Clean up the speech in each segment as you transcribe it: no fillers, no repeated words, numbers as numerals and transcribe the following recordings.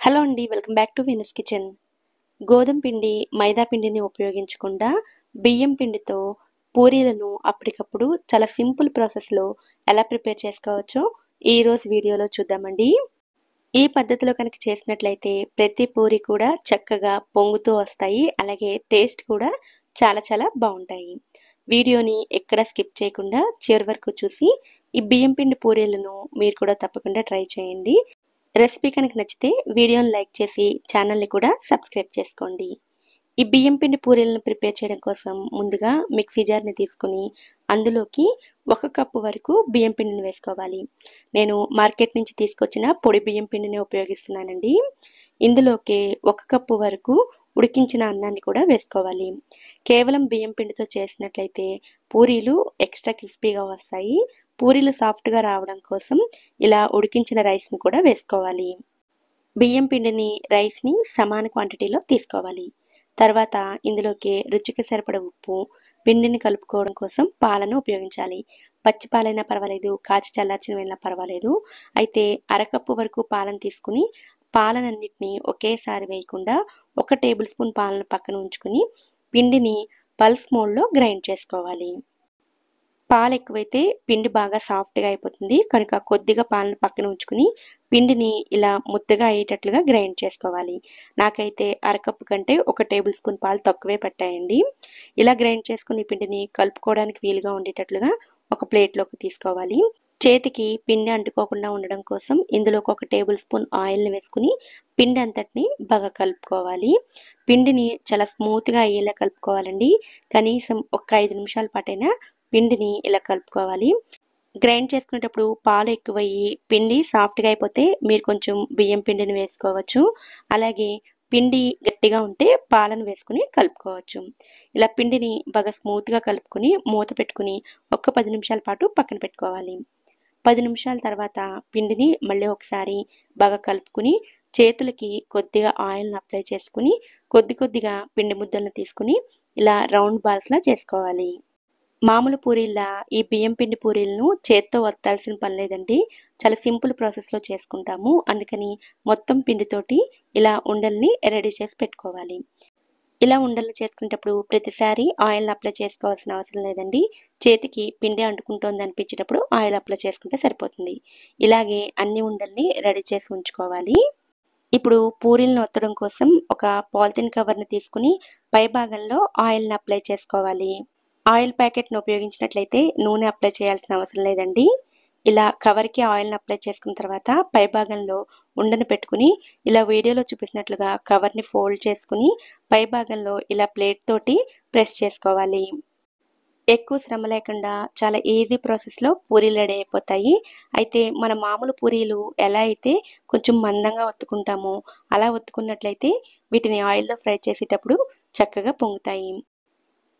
Hello అండి. Welcome back to Venus kitchen. గోధుమ పిండి, మైదా పిండిని ఉపయోగించకుండా బియ్యం పిండితో పూరీలను అప్పటికప్పుడు చాలా సింపుల్ ప్రాసెస్‌లో ఎలా ప్రిపేర్ చేసుకోవచ్చో ఈరోజు వీడియోలో చూద్దామండి. ఈ పద్ధతిలో కనుక చేసినట్లయితే ప్రతి పూరి కూడా చక్కగా పొంగుతూ వస్తాయి. అలాగే టేస్ట్ కూడా చాలా చాలా బావుంటాయి. వీడియోని ఎక్కడ స్కిప్ చేయకుండా చివరి వరకు చూసి ఈ బియ్యం పిండి పూరీలను మీరు కూడా తప్పకుండా ట్రై చేయండి. రెసిపీ కనుక నచ్చితే వీడియోని లైక్ చేసి ఛానల్ని కూడా సబ్స్క్రైబ్ చేసుకోండి. ఈ బియ్యం పిండి పూరీలను ప్రిపేర్ చేయడం కోసం ముందుగా మిక్సీ జార్ని తీసుకుని అందులోకి 1 కప్పు వరకు బియ్యం పిండిని వేసుకోవాలి. నేను మార్కెట్ నుంచి తీసుకొచ్చిన పొడి బియ్యం పిండిని ఉపయోగిస్తున్నానండి. ఇందులోకి 1 కప్పు వరకు ఉడికించిన అన్నాన్ని కూడా వేసుకోవాలి. కేవలం బియ్యం పిండితో చేసినట్లయితే పూరీలు ఎక్స్ట్రా క్రిస్పీగా వస్తాయి. పూరీలు సాఫ్ట్‌గా రావడం కోసం ఇలా ఉడికించిన రైస్‌ని కూడా వేసుకోవాలి. బియ్యం పిండిని, రైస్‌ని సమాన క్వాంటిటీలో తీసుకోవాలి. తర్వాత ఇందులోకి రుచికి సరిపడ ఉప్పు, పిండిని కలుపుకోవడం కోసం పాలను ఉపయోగించాలి. పచ్చి పాలైనా పర్వాలేదు, కాచి చల్లార్చినవైనా పర్వాలేదు. అయితే అరకప్పు వరకు పాలను తీసుకుని పాలనన్నిటిని ఒకేసారి వేయకుండా 1 టేబుల్ స్పూన్ పాలను పక్కన ఉంచుకుని పిండిని పల్స్ మోడ్‌లో గ్రైండ్ చేసుకోవాలి. పాలు ఎక్కువైతే పిండి బాగా సాఫ్ట్‌గా అయిపోతుంది. కనుక కొద్దిగా పాలను పక్కన ఉంచుకుని పిండిని ఇలా ముద్దగా అయ్యేటట్లుగా గ్రైండ్ చేసుకోవాలి. నాకైతే అరకప్పు కంటే 1 టేబుల్ స్పూన్ పాలు తక్కువే పట్టాయండి. ఇలా గ్రైండ్ చేసుకుని పిండిని కలుపుకోవడానికి వీలుగా ఉండేటట్లుగా ఒక ప్లేట్‌లోకి తీసుకోవాలి. చేతికి పిండి అంటుకోకుండా ఉండడం కోసం ఇందులోకి 1 టేబుల్ స్పూన్ ఆయిల్‌ని వేసుకుని పిండి అంతటిని బాగా కలుపుకోవాలి. పిండిని చాలా స్మూత్‌గా అయ్యేలా కలుపుకోవాలండి. కనీసం ఒక 5 నిమిషాల పాటైనా పిండిని ఇలా కలుపుకోవాలి. గ్రైండ్ చేసుకునేటప్పుడు పాలు ఎక్కువయ్యి పిండి సాఫ్ట్‌గా అయిపోతే మీరు కొంచెం బియ్యం పిండిని వేసుకోవచ్చు. అలాగే పిండి గట్టిగా ఉంటే పాలను వేసుకుని కలుపుకోవచ్చు. ఇలా పిండిని బాగా స్మూత్‌గా కలుపుకొని మూత పెట్టుకుని ఒక 10 నిమిషాల పాటు పక్కన పెట్టుకోవాలి. 10 నిమిషాల తర్వాత పిండిని మళ్ళీ ఒకసారి బాగా కలుపుకుని చేతులకి కొద్దిగా ఆయిల్‌ని అప్లై చేసుకుని కొద్ది కొద్దిగా పిండి ముద్దలను తీసుకుని ఇలా రౌండ్ బాల్స్‌లా చేసుకోవాలి. మామూలు పూరీల్లా ఈ బియ్యం పిండి పూరీలను చేత్తో ఒత్తాల్సిన పని లేదండి. చాలా సింపుల్ ప్రాసెస్‌లో చేసుకుంటాము. అందుకని మొత్తం పిండితోటి ఇలా ఉండల్ని రెడీ చేసి పెట్టుకోవాలి. ఇలా ఉండలు చేసుకునేటప్పుడు ప్రతిసారి ఆయిల్‌ని అప్లై చేసుకోవాల్సిన అవసరం లేదండి. చేతికి పిండి అంటుకుంటోంది అనిపించేటప్పుడు ఆయిల్ అప్లై చేసుకుంటే సరిపోతుంది. ఇలాగే అన్ని ఉండల్ని రెడీ చేసి ఉంచుకోవాలి. ఇప్పుడు పూరీలను ఒత్తడం కోసం ఒక పాలిథీన్ కవర్‌ని తీసుకుని పై భాగంలో ఆయిల్‌ని అప్లై చేసుకోవాలి. ఆయిల్ ప్యాకెట్‌ని ఉపయోగించినట్లయితే నూనె అప్లై చేయాల్సిన అవసరం లేదండి. ఇలా కవర్‌కి ఆయిల్‌ని అప్లై చేసుకున్న తర్వాత పై భాగంలో ఉండను పెట్టుకుని ఇలా వీడియోలో చూపిస్తున్నట్లుగా కవర్‌ని ఫోల్డ్ చేసుకుని పై భాగంలో ఇలా ప్లేట్ తోటి ప్రెస్ చేసుకోవాలి. ఎక్కువ శ్రమ లేకుండా చాలా ఈజీ ప్రాసెస్‌లో పూరీలు రెడీ అయిపోతాయి. అయితే మన మామూలు పూరీలు ఎలా అయితే కొంచెం మందంగా ఒత్తుకుంటామో అలా ఒత్తుకున్నట్లయితే వీటిని ఆయిల్‌లో ఫ్రై చేసేటప్పుడు చక్కగా పొంగుతాయి.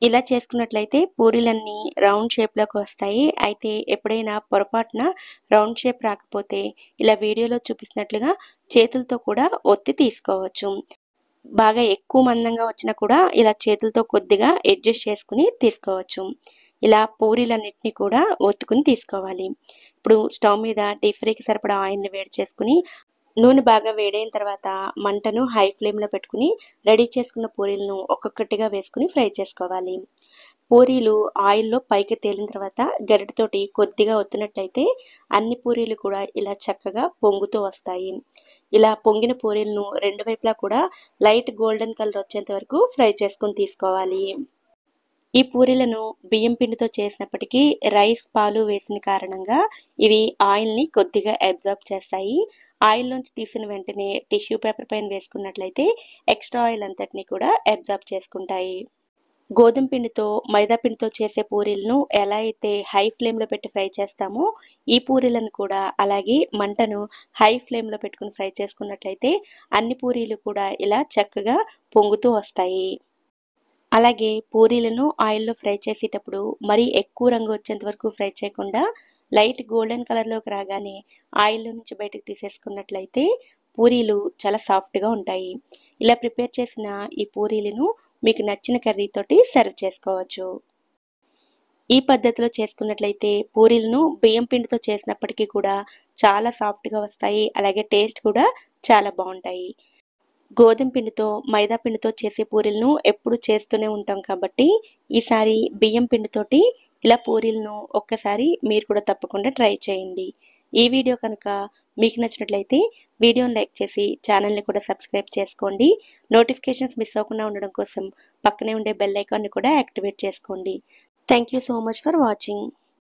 ఇలా చేసుకున్నట్లయితే పూరీలన్నీ రౌండ్ షేప్‌లోకి వస్తాయి. అయితే ఎప్పుడైనా పొరపాటున రౌండ్ షేప్ రాకపోతే ఇలా వీడియోలో చూపిస్తున్నట్లుగా చేతులతో కూడా ఒత్తి తీసుకోవచ్చు. బాగా ఎక్కువ మందంగా వచ్చినా కూడా ఇలా చేతులతో కొద్దిగా అడ్జస్ట్ చేసుకుని తీసుకోవచ్చు. ఇలా పూరీలన్నిటిని కూడా ఒత్తుకుని తీసుకోవాలి. ఇప్పుడు స్టవ్ మీద డీప్ ఫ్రైకి సరిపడా ఆయిల్‌ని వేడి చేసుకుని నూనె బాగా వేడైన తర్వాత మంటను హై ఫ్లేమ్‌లో పెట్టుకుని రెడీ చేసుకున్న పూరీలను ఒక్కొక్కటిగా వేసుకుని ఫ్రై చేసుకోవాలి. పూరీలు ఆయిల్‌లో పైకి తేలిన తర్వాత గరిటెతోటి కొద్దిగా ఒత్తినట్టయితే అన్ని పూరీలు కూడా ఇలా చక్కగా పొంగుతూ వస్తాయి. ఇలా పొంగిన పూరీలను రెండు వైపులా కూడా లైట్ గోల్డెన్ కలర్ వచ్చేంత వరకు ఫ్రై చేసుకొని తీసుకోవాలి. ఈ పూరీలను బియ్యం పిండితో చేసినప్పటికీ రైస్, పాలు వేసిన కారణంగా ఇవి ఆయిల్‌ని కొద్దిగా అబ్జార్బ్ చేస్తాయి. ఆయిల్‌లోంచి తీసిన వెంటనే టిష్యూ పేపర్ పైన వేసుకున్నట్లయితే ఎక్స్ట్రా ఆయిల్ అంతటిని కూడా అబ్జార్బ్ చేసుకుంటాయి. గోధుమ పిండితో, మైదా పిండితో చేసే పూరీలను ఎలా అయితే హై ఫ్లేమ్‌లో పెట్టి ఫ్రై చేస్తామో, ఈ పూరీలను కూడా అలాగే మంటను హై ఫ్లేమ్‌లో పెట్టుకొని ఫ్రై చేసుకున్నట్లయితే అన్ని పూరీలు కూడా ఇలా చక్కగా పొంగుతూ వస్తాయి. అలాగే పూరీలను ఆయిల్‌లో ఫ్రై చేసేటప్పుడు మరీ ఎక్కువ రంగు వచ్చేంత వరకు ఫ్రై చేయకుండా లైట్ గోల్డెన్ కలర్‌లోకి రాగానే ఆయిల్‌లో నుంచి బయటకు తీసేసుకున్నట్లయితే పూరీలు చాలా సాఫ్ట్‌గా ఉంటాయి. ఇలా ప్రిపేర్ చేసిన ఈ పూరీలను మీకు నచ్చిన కర్రీతోటి సర్వ్ చేసుకోవచ్చు. ఈ పద్ధతిలో చేసుకున్నట్లయితే పూరీలను బియ్యం పిండితో చేసినప్పటికీ కూడా చాలా సాఫ్ట్గా వస్తాయి. అలాగే టేస్ట్ కూడా చాలా బాగుంటాయి. గోధుమ పిండితో మైదా పిండితో చేసే పూరీలను ఎప్పుడు చేస్తూనే ఉంటాం కాబట్టి ఈసారి బియ్యం పిండితోటి ఇలా పూరీలను ఒక్కసారి మీరు కూడా తప్పకుండా ట్రై చేయండి. ఈ వీడియో కనుక మీకు నచ్చినట్లయితే వీడియోని లైక్ చేసి ఛానల్ని కూడా సబ్స్క్రైబ్ చేసుకోండి. నోటిఫికేషన్స్ మిస్ అవ్వకుండా ఉండడం కోసం పక్కనే ఉండే బెల్ ఐకాన్ని కూడా యాక్టివేట్ చేసుకోండి. Thank you so much for watching.